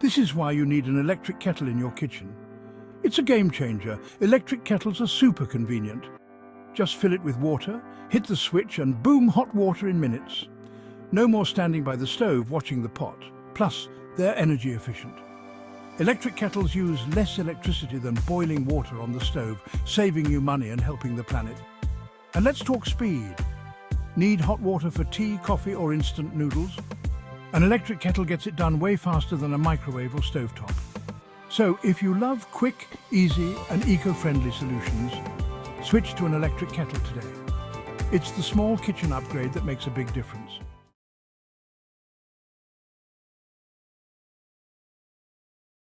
This is why you need an electric kettle in your kitchen. It's a game changer. Electric kettles are super convenient. Just fill it with water, hit the switch and boom, hot water in minutes. No more standing by the stove watching the pot. Plus, they're energy efficient. Electric kettles use less electricity than boiling water on the stove, saving you money and helping the planet. And let's talk speed. Need hot water for tea, coffee or instant noodles? An electric kettle gets it done way faster than a microwave or stovetop. So if you love quick, easy and eco-friendly solutions, switch to an electric kettle today. It's the small kitchen upgrade that makes a big difference.